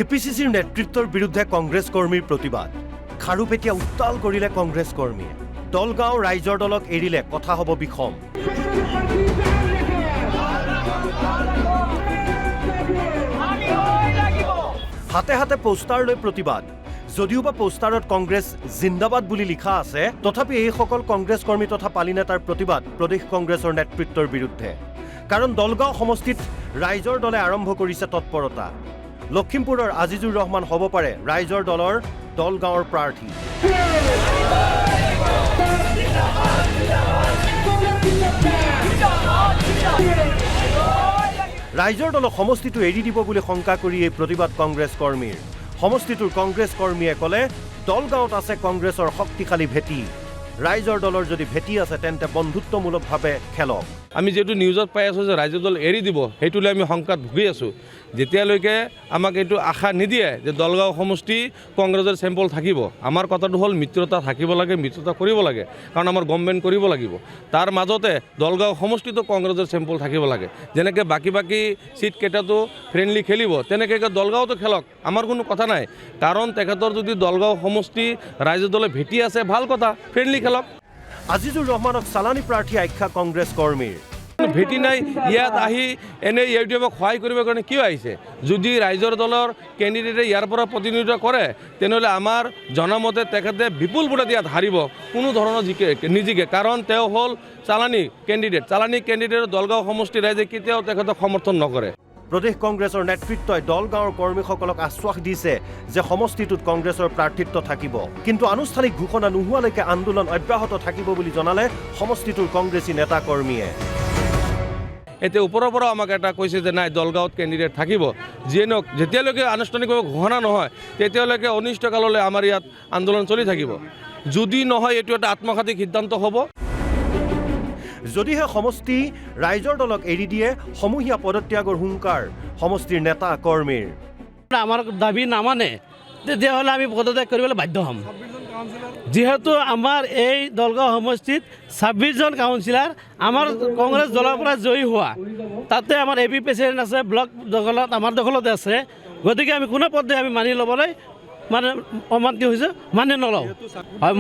এপিচিচিৰ নেতৃত্বৰ বিৰুদ্ধে কংগ্ৰেছ কৰ্মীৰ প্ৰতিবাদ খাৰুপেটীয়া উত্তাল কৰিলে কংগ্ৰেছ কৰ্মীয়ে দলগাঁও ৰাইজৰ দলক এৰিলে কথা হ'ব বিষম হাতে হাতে পোষ্টাৰ লৈ প্ৰতিবাদ যদিওবা পোষ্টাৰত কংগ্ৰেছ জিন্দাবাদ বুলি লিখা আছে তথাপি এইসকল কংগ্ৰেছ কৰ্মী তথা পালি নেতাৰ প্ৰতিবাদ প্ৰদেশ কংগ্ৰেছৰ নেতৃত্বৰ বিৰুদ্ধে কাৰণ দলগাঁও সমষ্টিত ৰাইজৰ দলে আৰম্ভ কৰিছে তৎপৰতা লখিমপুৰৰ আজিজুৰ ৰহমান হ'ব পাৰে ৰাইজৰ দলৰ দলগাঁৱৰ প্ৰাৰ্থী ৰাইজৰ দলক সমষ্টিটো এৰি দিব বুলি শংকা কৰি এই প্ৰতিবাদ কংগ্ৰেছ কৰ্মীৰ সমষ্টিটোৰ কংগ্ৰেছ কৰ্মীয়ে ক'লে দলগাঁৱত আছে কংগ্ৰেছৰ শক্তিশালী ভেটি ৰাইজৰ দলৰ যদি ভেটি আছে তেন্তে বন্ধুত্বমূলকভাৱে খেলক আমি যেটো নিউজত পাই আছো যে ৰাইজৰ দল এৰি দিব হেতুলে আমি শংকাত ভুগি আছো যেতিয়ালৈকে আমাক এইটো আশা নিদিয়ে যে দলগাঁও সমষ্টি কংগ্ৰেছৰ চেম্পল থাকিব আমাৰ কথাটো হ'ল মিত্ৰতা থাকিব লাগে মিত্ৰতা কৰিব লাগে কাৰণ আমাৰ গভৰ্ণমেণ্ট কৰিব লাগিব তাৰ মাজতে দলগাঁও সমষ্টিটো কংগ্ৰেছৰ চেম্পল থাকিব লাগে যেনেকৈ বাকি সিট কেইটাটো ফ্ৰেণ্ডলি খেলিব তেনেকৈ দলগাঁওতো খেলক আমাৰ কোনো কথা নাই কাৰণ তেখেতৰ যদি দলগাঁও সমষ্টি ৰাইজৰ দলে ভেটি আছে ভাল কথা ফ্ৰেণ্ডলি খেলক আজিজুৰ ৰহমানক চালানী প্ৰাৰ্থী আখ্যা কংগ্ৰেছ কৰ্মীৰ ভেটি নাই ইয়াত আহি এনে ইউটিউবক সহায় কৰিবৰ কাৰণে কিয় আহিছে যদি ৰাইজৰ দলৰ কেণ্ডিডেটে ইয়াৰ পৰা প্ৰতিনিধিত্ব কৰে তেনেহ'লে আমাৰ জনমতে তেখেতে বিপুল ভোটত ইয়াত হাৰিব কোনো ধৰণৰ নিজিকে কাৰণ তেওঁ হ'ল চালানী কেণ্ডিডেট দলগাঁও সমষ্টি ৰাইজে কেতিয়াও তেখেতক সমৰ্থন নকৰে প্ৰদেশ কংগ্ৰেছৰ নেতৃত্বই দলগাঁৱৰ কৰ্মীসকলক আশ্বাস দিছে যে সমষ্টিটোত কংগ্ৰেছৰ প্ৰাৰ্থিত্ব থাকিব কিন্তু আনুষ্ঠানিক ঘোষণা নোহোৱালৈকে আন্দোলন অব্যাহত থাকিব বুলি জনালে সমষ্টিটোৰ কংগ্ৰেছী নেতা কৰ্মীয়ে এতিয়া ওপৰৰ পৰা আমাক এটা কৈছে যে নাই দলগাঁৱত কেণ্ডিডেট থাকিব যিয়ে নহওক যেতিয়ালৈকে আনুষ্ঠানিকভাৱে ঘোষণা নহয় তেতিয়ালৈকে অনিষ্টকাললৈ আমাৰ ইয়াত আন্দোলন চলি থাকিব যদি নহয় এইটো এটা আত্মঘাতী সিদ্ধান্ত হ'ব যদিহে সমষ্টি ৰাইজৰ দলক এৰি দিয়ে সমূহীয়া পদত্যাগৰ হুংকাৰ সমষ্টিৰ নেতা কৰ্মীৰ আমাৰ দাবী নামানে তেতিয়াহ'লে আমি পদত্যাগ কৰিবলৈ বাধ্য হ'ম যেহেতু আমাৰ এই দলগাঁও সমষ্টিত 26জন কাউন্সিলাৰ আমাৰ কংগ্ৰেছ দলৰ পৰা জয়ী হোৱা তাতে আমাৰ এপি প্ৰেচিডেণ্ট আছে ব্লক দখলত আমাৰ দখলতে আছে গতিকে আমি কোনো পদে আমি মানি ল'বলৈ মানে অমান্তি হৈছে মানি নলওঁ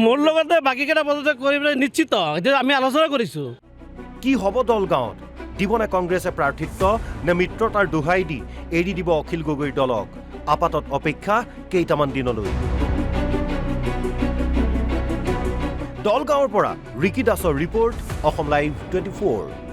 মোৰ লগতে বাকীকেইটা পদত্যাগ কৰিবলৈ নিশ্চিত এতিয়া আমি আলোচনা কৰিছোঁ কি হ'ব দলগাঁৱত দিবনে কংগ্ৰেছে প্ৰাৰ্থিত্ব নে মিত্ৰতাৰ দোহাই দি এৰি দিব অখিল গগৈৰ দলক আপাতত অপেক্ষা কেইটামান দিনলৈ দলগাঁৱৰ পৰা ৰিকি দাসৰ ৰিপৰ্ট অসম লাইভ 24